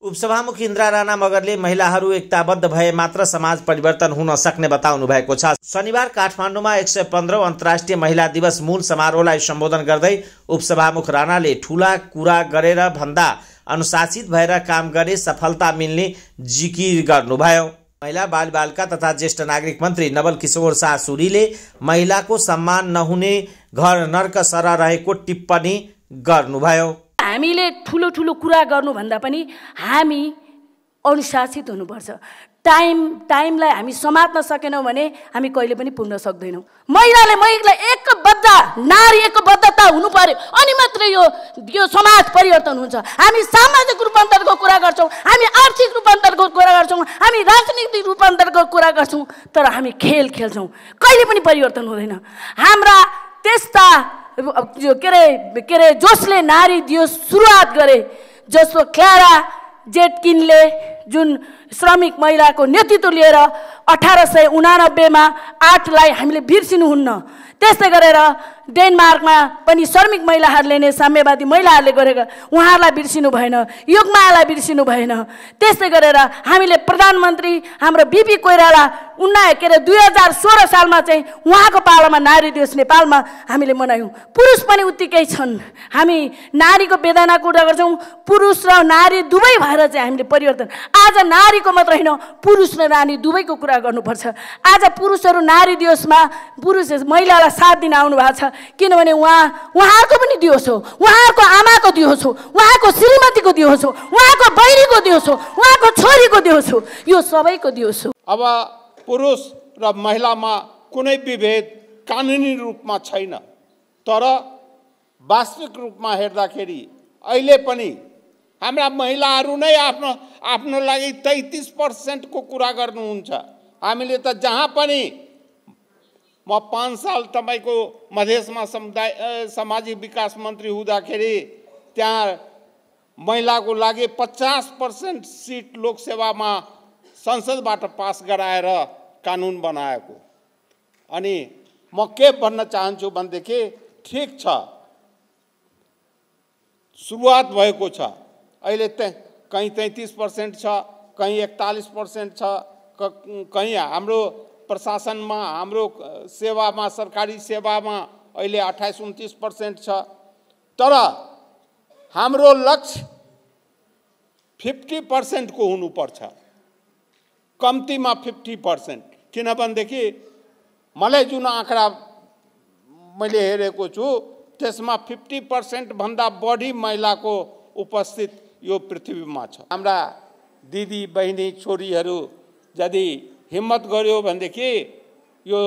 उपसभामुख इन्द्रा राणा मगरले महिलाहरू एकताबद्ध भए मात्र समाज परिवर्तन हुन सक्ने बताउनु भएको छ। शनिबार काठमाडौँमा 115औं अन्तर्राष्ट्रिय महिला दिवस मूल समारोहलाई सम्बोधन गर्दै उपसभामुख राणाले ठूला कुरा गरेर भन्दा अनुशासित भएर काम गरे सफलता मिल्ने जिकिर गर्नुभयो। महिला बालबालिका तथा ज्येष्ठ नागरिक मन्त्री नवल किशोर शाह सुरीले महिलाको सम्मान नहुने घर नर्क सरह रहेको टिप्पणी गर्नुभयो। हामीले ठुलो ठुलो कुरा गर्नुभन्दा पनि हामी अनुशासित हुनुपर्छ। टाइमलाई हामी समात्न सकेनौँ भने हामी कहिले पनि पुग्न सक्दैनौँ। महिलाले एकबद्ध नारी एकबद्धता हुनु पर्यो अनि मात्रै यो समाज परिवर्तन हुन्छ। हामी सामाजिक रूपान्तरको कुरा गर्छौँ, हामी आर्थिक रूपान्तरको कुरा गर्छौँ, हामी राजनीतिक रूपान्तरको कुरा गर्छौँ, तर हामी खेल खेल्छौँ, कहिले पनि परिवर्तन हुँदैन। हाम्रा त्यस्ता के अरे जसले नारी दिवस सुरुवात गरे, जसको क्लारा जेटकिनले जुन श्रमिक महिलाको नेतृत्व लिएर 1889 मा 8लाई हामीले बिर्सिनुहुन्न। त्यस्तै गरेर डेनमार्कमा पनि श्रमिक महिलाहरूले नै साम्यवादी महिलाहरूले गरेका उहाँहरूलाई बिर्सिनु भएन, योगमायालाई बिर्सिनु भएन। त्यस्तै गरेर हामीले प्रधानमन्त्री हाम्रो बीपी कोइराला 2016 सालमा चाहिँ उहाँको पालामा नारी दिवस नेपालमा हामीले मनायौँ। पुरुष पनि उत्तिकै छन्। हामी नारीको वेदनाको कुरा गर्छौँ, पुरुष र नारी दुवै भएर चाहिँ हामीले परिवर्तन। आज नारीको मात्र होइन, पुरुष र नारी दुवैको कुरा गर्नुपर्छ। आज पुरुषहरू नारी दिवसमा महिलालाई साथ दिन आउनु भएको छ, किनभने उहाँको पनि दिवस हो, उहाँको आमाको दिवस हो, उहाँको श्रीमतीको दिवस हो, उहाँको बहिनीको दिवस हो, उहाँको छोरीको दिवस हो, यो सबैको दिवस हो। अब पुरुष र महिलामा कुनै विभेद कानुनी रूपमा छैन, तर वास्तविक रूपमा हेर्दाखेरि अहिले पनि हाम्रा महिलाहरू नै आफ्नो लागि 33% को कुरा गर्नुहुन्छ। हामीले त जहाँ पनि म 5 साल तपाईको मधेसमा सामाजिक विकास मन्त्री हुँदाखेरि त्यहाँ महिलाको लागि 50% सिट लोकसेवामा संसदबाट पास गराएर कानुन बनाएको। अनि म के भन्न चाहन्छु भनेदेखि ठीक छ, सुरुवात भएको छ। अहिले कहीँ 33% छ, कहीँ 41% छ, कहीँ हाम्रो प्रशासनमा हाम्रो सेवामा सरकारी सेवामा अहिले 28-29% छ। तर हाम्रो लक्ष्य 50% को हुनुपर्छ, कम्तीमा 50%। किनभनेदेखि मलाई जुन आँकडा मैले हेरेको छु त्यसमा 50% भन्दा बढी महिलाको उपस्थित यो पृथ्वीमा छ। हाम्रा दिदी बहिनी छोरीहरू यदि हिम्मत गर्यो भनेदेखि यो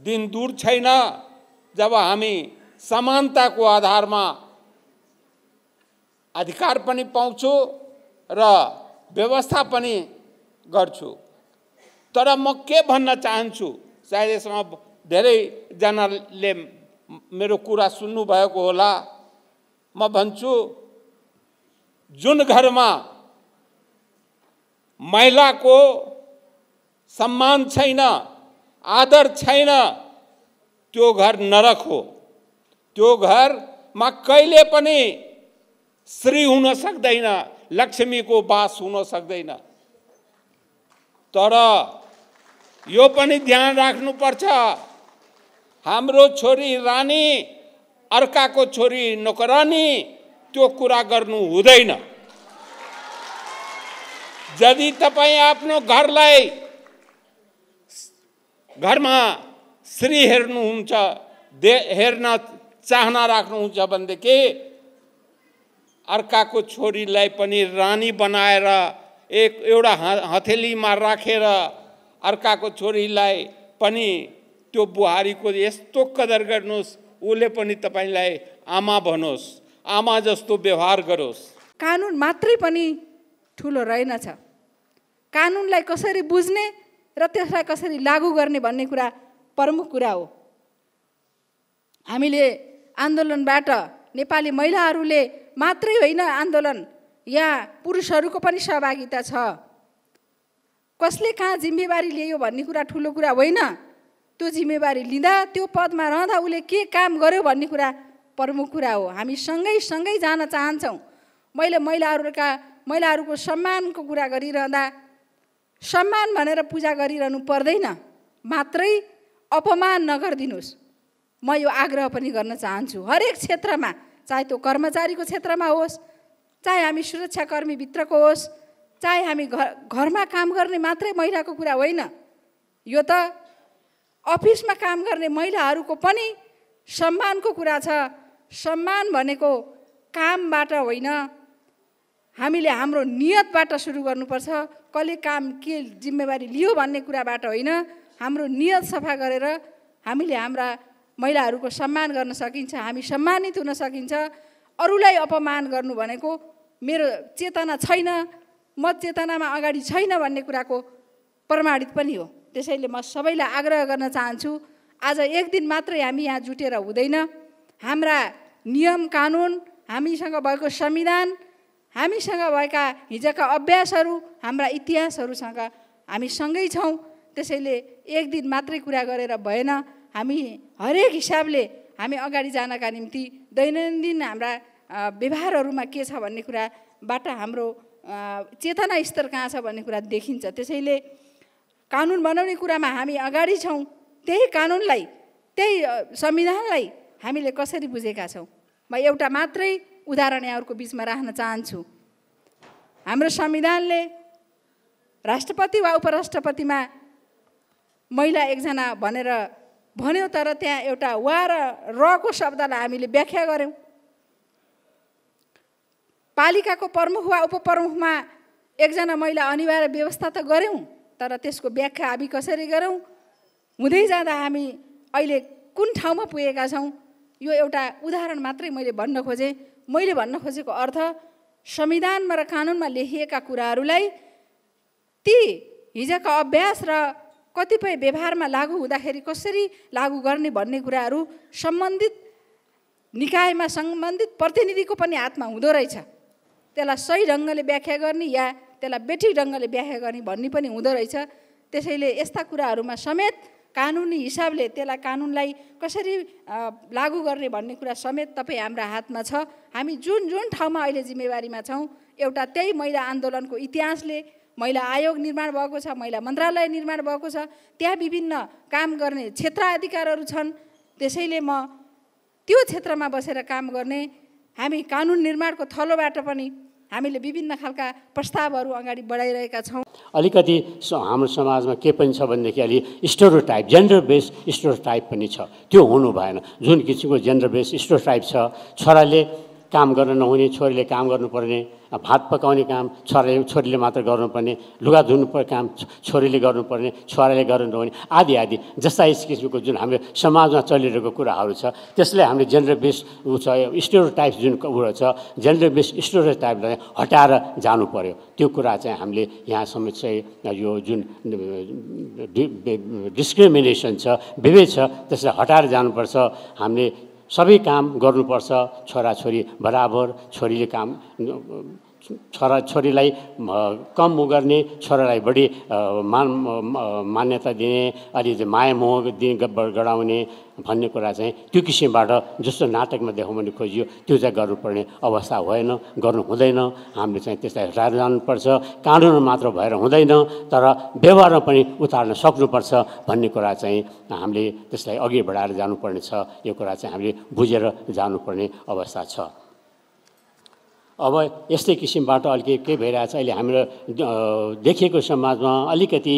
दिन दूर छैन जब हामी समानताको आधारमा अधिकार पनि पाउँछु र व्यवस्था पनि गर्छु। तर म के भन्न चाहन्छु, सायद यसमा धेरैजनाले मेरो कुरा सुन्नुभएको होला। म भन्छु, जुन घरमा महिलाको सम्मान छैन, आदर छैन, त्यो घर नरक हो। त्यो घरमा कहिले पनि श्री हुन सक्दैन, लक्ष्मीको वास हुन सक्दैन। तर यो पनि ध्यान राख्नुपर्छ, हाम्रो छोरी रानी अर्काको छोरी नोकरानी त्यो कुरा गर्नु हुँदैन। यदि तपाईं आफ्नो घरमा श्री हेर्नुहुन्छ, हेर्न चाहना राख्नुहुन्छ भनेदेखि अर्काको छोरीलाई पनि रानी बनाएर एउटा हथेलीमा राखेर अर्काको छोरीलाई पनि त्यो बुहारीको यस्तो कदर गर्नुहोस्, उसले पनि तपाईलाई आमा भनोस्, आमा जस्तो व्यवहार गरोस्। कानुन मात्रै पनि ठुलो रहेनछ, कानुनलाई कसरी बुझ्ने र त्यसलाई कसरी लागू गर्ने भन्ने कुरा प्रमुख कुरा हो। हामीले आन्दोलनबाट नेपाली महिलाहरूले मात्रै होइन, आन्दोलन यहाँ पुरुषहरूको पनि सहभागिता छ। कसले कहाँ जिम्मेवारी लियो भन्ने कुरा ठुलो कुरा होइन, त्यो जिम्मेवारी लिँदा त्यो पदमा रहँदा उसले के काम गर्यो भन्ने कुरा प्रमुख कुरा हो। हामी सँगै जान चाहन्छौँ। मैले महिलाहरूका महिलाहरूको सम्मानको कुरा गरिरहँदा सम्मान भनेर पूजा गरिरहनु पर्दैन, मात्रै अपमान नगरिदिनुहोस्। म यो आग्रह पनि गर्न चाहन्छु हरेक क्षेत्रमा, चाहे त्यो कर्मचारीको क्षेत्रमा होस्, चाहे हामी सुरक्षाकर्मीभित्रको होस्, चाहे हामी घरमा काम गर्ने मात्रै महिलाको कुरा होइन, यो त अफिसमा काम गर्ने महिलाहरूको पनि सम्मानको कुरा छ। सम्मान भनेको कामबाट होइन, हामीले हाम्रो नियतबाट सुरु गर्नुपर्छ। कसले काम के जिम्मेवारी लियो भन्ने कुराबाट होइन, हाम्रो नियत सफा गरेर हामीले हाम्रा महिलाहरूको सम्मान गर्न सकिन्छ, हामी सम्मानित हुन सकिन्छ। अरूलाई अपमान गर्नु भनेको मेरो चेतना छैन, म चेतनामा अगाडि छैन भन्ने कुराको प्रमाणित पनि हो। त्यसैले म सबैलाई आग्रह गर्न चाहन्छु, आज एक दिन मात्रै हामी यहाँ जुटेर हुँदैन। हाम्रा नियम कानुन, हामीसँग भएको संविधान, हामीसँग भएका हिजोका अभ्यासहरू, हाम्रा इतिहासहरूसँग हामी सँगै छौँ। त्यसैले एक दिन मात्रै कुरा गरेर भएन, हामी हरेक हिसाबले हामी अगाडि जानका निम्ति दैनन्दिन हाम्रा व्यवहारहरूमा के छ भन्ने कुराबाट हाम्रो चेतना स्तर कहाँ छ भन्ने कुरा देखिन्छ। त्यसैले कानुन बनाउने कुरामा हामी अगाडि छौँ। त्यही कानुनलाई, त्यही संविधानलाई हामीले कसरी बुझेका छौँ, म एउटा मात्रै उदाहरण यहाँहरूको बिचमा राख्न चाहन्छु। हाम्रो संविधानले राष्ट्रपति वा उपराष्ट्रपतिमा महिला एकजना भनेर भन्यो, तर त्यहाँ एउटा वा र रको शब्दलाई हामीले व्याख्या गऱ्यौँ। पालिकाको प्रमुख वा उपप्रमुखमा एकजना महिला अनिवार्य व्यवस्था त गऱ्यौँ, तर त्यसको व्याख्या हामी कसरी गरौँ? हुँदै जाँदा हामी अहिले कुन ठाउँमा पुगेका छौँ, यो एउटा उदाहरण मात्रै मैले भन्न खोजेँ। मैले भन्न खोजेको अर्थ संविधानमा र कानुनमा लेखिएका कुराहरूलाई ती हिजोका अभ्यास र कतिपय व्यवहारमा लागू हुँदाखेरि कसरी लागू गर्ने भन्ने कुराहरू सम्बन्धित निकायमा सम्बन्धित प्रतिनिधिको पनि हातमा हुँदो रहेछ। त्यसलाई सही ढङ्गले व्याख्या गर्ने या त्यसलाई बेठी ढङ्गले व्याख्या गर्ने भन्ने पनि हुँदो रहेछ। त्यसैले यस्ता कुराहरूमा समेत कानुनी हिसाबले त्यसलाई कानुनलाई कसरी लागू गर्ने भन्ने कुरा समेत तपाईँ हाम्रा हातमा छ। हामी जुन जुन ठाउँमा अहिले जिम्मेवारीमा छौँ, एउटा त्यही महिला आन्दोलनको इतिहासले महिला आयोग निर्माण भएको छ, महिला मन्त्रालय निर्माण भएको छ, त्यहाँ विभिन्न काम गर्ने क्षेत्राधिकारहरू छन्। त्यसैले म त्यो क्षेत्रमा बसेर काम गर्ने, हामी कानुन निर्माणको थलोबाट पनि हामीले विभिन्न खालका प्रस्तावहरू अगाडि बढाइरहेका छौँ। अलिकति हाम्रो समाजमा के पनि छ भनेदेखि अलि स्टेरियोटाइप, जेन्डर बेस्ड स्टेरियोटाइप पनि छ। त्यो हुनु भएन। जुन किसिमको जेन्डर बेस्ड स्टेरियोटाइप छ, छोराले काम गर्न नहुने, छोरीले काम गर्नुपर्ने, भात पकाउने काम छोरीले मात्र गर्नुपर्ने, लुगा धुनुपर्ने काम छोरीले गर्नुपर्ने, छोराले गर्नु नहुने, आदि आदि जस्ता यस किसिमको जुन हाम्रो समाजमा चलिरहेको कुराहरू छ, त्यसलाई हामीले जेन्डर बेस्ड छ स्टेरियोटाइप जुन कुरा छ, जेन्डर बेस्ड स्टेरियोटाइपलाई हटाएर जानु पर्यो। त्यो कुरा चाहिँ हामीले यहाँसम्म चाहिँ यो जुन डिस्क्रिमिनेसन छ, विभेद छ, त्यसलाई हटाएर जानुपर्छ। हामीले सबै काम गर्नुपर्छ। छोराछोरी बराबर, छोरीले काम छोरीलाई कम गर्ने, छोरालाई बढी मान्यता दिने, अलि माया मोह गराउने भन्ने कुरा चाहिँ त्यो किसिमबाट जस्तो नाटकमा देखाउन खोजियो त्यो चाहिँ गर्नुपर्ने अवस्था भएन, गर्नु हुँदैन। हामीले चाहिँ त्यसलाई हटाएर जानुपर्छ। कानुन मात्र भएर हुँदैन, तर व्यवहारमा पनि उतार्न सक्नुपर्छ भन्ने कुरा चाहिँ हामीले त्यसलाई अघि बढाएर जानुपर्ने छ। यो कुरा चाहिँ हामीले बुझेर जानुपर्ने अवस्था छ। अब यस्तै किसिमबाट अलिकति के भइरहेछ अहिले हाम्रो देखिएको समाजमा अलिकति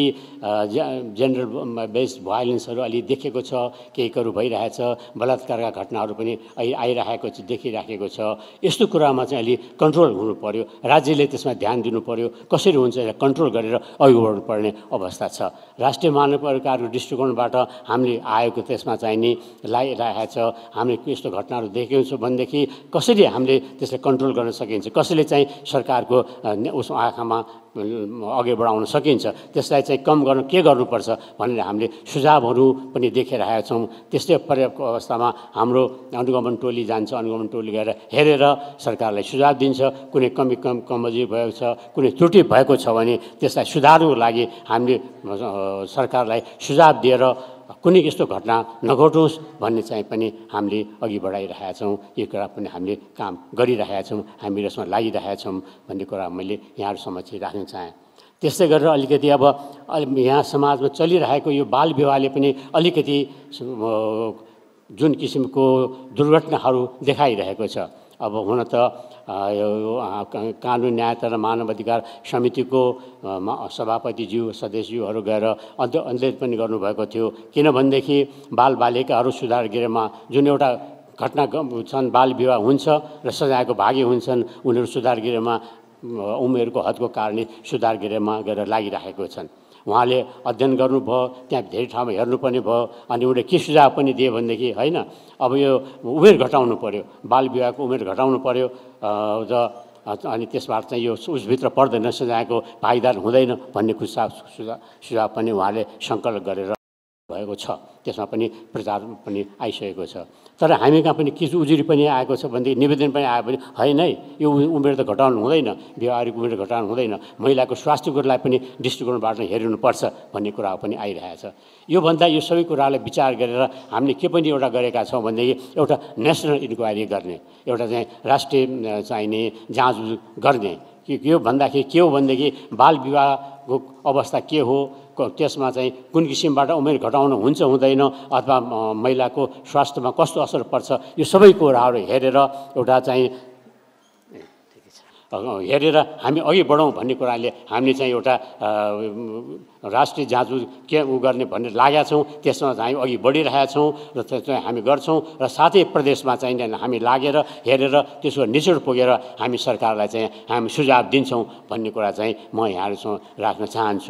जेन्डर बेस्ड भायोलेन्सहरू अलि देखेको छ, केहीहरू भइरहेछ, बलात्कारका घटनाहरू पनि आइरहेको छ, देखिराखेको छ। यस्तो कुरामा चाहिँ अलि कन्ट्रोल हुनु पर्यो, राज्यले त्यसमा ध्यान दिनु पर्यो। कसरी हुन्छ यसलाई कन्ट्रोल गरेर अघि बढ्नुपर्ने अवस्था छ। राष्ट्रिय मानव अधिकारको दृष्टिकोणबाट हामीले आएको त्यसमा चाहिँ नि लागिरहेको छ। हामीले यस्तो घटनाहरू देखेको छौँ भनेदेखि कसरी हामीले त्यसलाई कन्ट्रोल गर्न कसैले चाहिँ सरकारको उस आँखामा अघि बढाउन सकिन्छ, त्यसलाई चाहिँ कम गर्न के गर्नुपर्छ भनेर हामीले सुझावहरू पनि देखिरहेका छौँ। त्यस्तै पर्याप्त अवस्थामा हाम्रो अनुगमन टोली जान्छ, अनुगमन टोली गएर हेरेर सरकारलाई सुझाव दिन्छ। कुनै कमजोरी भएको छ, कुनै त्रुटि भएको छ भने त्यसलाई सुधार्नुको लागि हामीले सरकारलाई सुझाव दिएर कुनै यस्तो घटना नघटोस् भन्ने चाहिँ पनि हामीले अघि बढाइरहेका छौँ। यो कुरा पनि हामीले काम गरिरहेका छौँ, हामी यसमा लागिरहेका छौँ भन्ने कुरा मैले यहाँहरू समक्ष राख्न चाहेँ। त्यस्तै गरेर अलिकति अब यहाँ समाजमा चलिरहेको यो बाल विवाहले पनि अलिकति जुन किसिमको दुर्घटनाहरू देखाइरहेको छ। अब हुन त कानुन न्याय तथा मानव अधिकार समितिको सभापतिज्यू सदस्यज्यूहरू गएर अध्ययन पनि गर्नुभएको थियो। किनभनेदेखि बालबालिकाहरू सुधार गृहमा जुन एउटा घटना छन्, बाल विवाह हुन्छ र सजायको भागी हुन्छन्, उनीहरू सुधार गृहमा उमेरको हदको कारणले सुधार गृहमा गएर लागिरहेको छन्। उहाँले अध्ययन गर्नुभयो, त्यहाँ धेरै ठाउँमा हेर्नु पनि भयो, अनि उनले के सुझाव पनि दिए भनेदेखि होइन अब यो उमेर घटाउनु पऱ्यो, बाल विवाहको उमेर घटाउनु पऱ्यो र अनि त्यसबाट चाहिँ यो उसभित्र पर्दैन, सजायको भागीदार हुँदैन भन्ने सुझाव पनि उहाँले सङ्कलन गरेर भएको छ। त्यसमा पनि प्रचार पनि आइसकेको छ। तर हामी कहाँ पनि के उजुरी पनि आएको छ भनेदेखि निवेदन पनि आयो भने होइन है, यो उमेर त घटाउनु हुँदैन, व्यवहारिक उमेर घटाउनु हुँदैन, महिलाको स्वास्थ्यकोलाई पनि दृष्टिकोणबाट हेरिनुपर्छ भन्ने कुरा पनि आइरहेछ। योभन्दा यो सबै कुरालाई विचार गरेर हामीले के पनि एउटा गरेका छौँ भनेदेखि एउटा नेसनल इन्क्वायरी गर्ने, एउटा चाहिँ राष्ट्रिय चाहिने जाँच गर्ने। यो भन्दाखेरि के हो भनेदेखि बाल विवाहको अवस्था के हो, त्यसमा चाहिँ कुन किसिमबाट उमेर घटाउनु हुन्छ हुँदैन, अथवा महिलाको स्वास्थ्यमा कस्तो असर पर्छ, यो सबै कुराहरू हेरेर एउटा चाहिँ हेरेर हामी अघि बढौँ भन्ने कुराले हामीले चाहिँ एउटा राष्ट्रिय जाँच के गर्ने भनेर लागेका छौँ। त्यसमा चाहिँ हामी अघि बढिरहेका छौँ र चाहिँ हामी गर्छौँ र साथै प्रदेशमा चाहिँ हामी लागेर हेरेर त्यसको निचोड पुगेर हामी सरकारलाई चाहिँ हामी सुझाव दिन्छौँ भन्ने कुरा चाहिँ म यहाँहरूसँग राख्न चाहन्छु।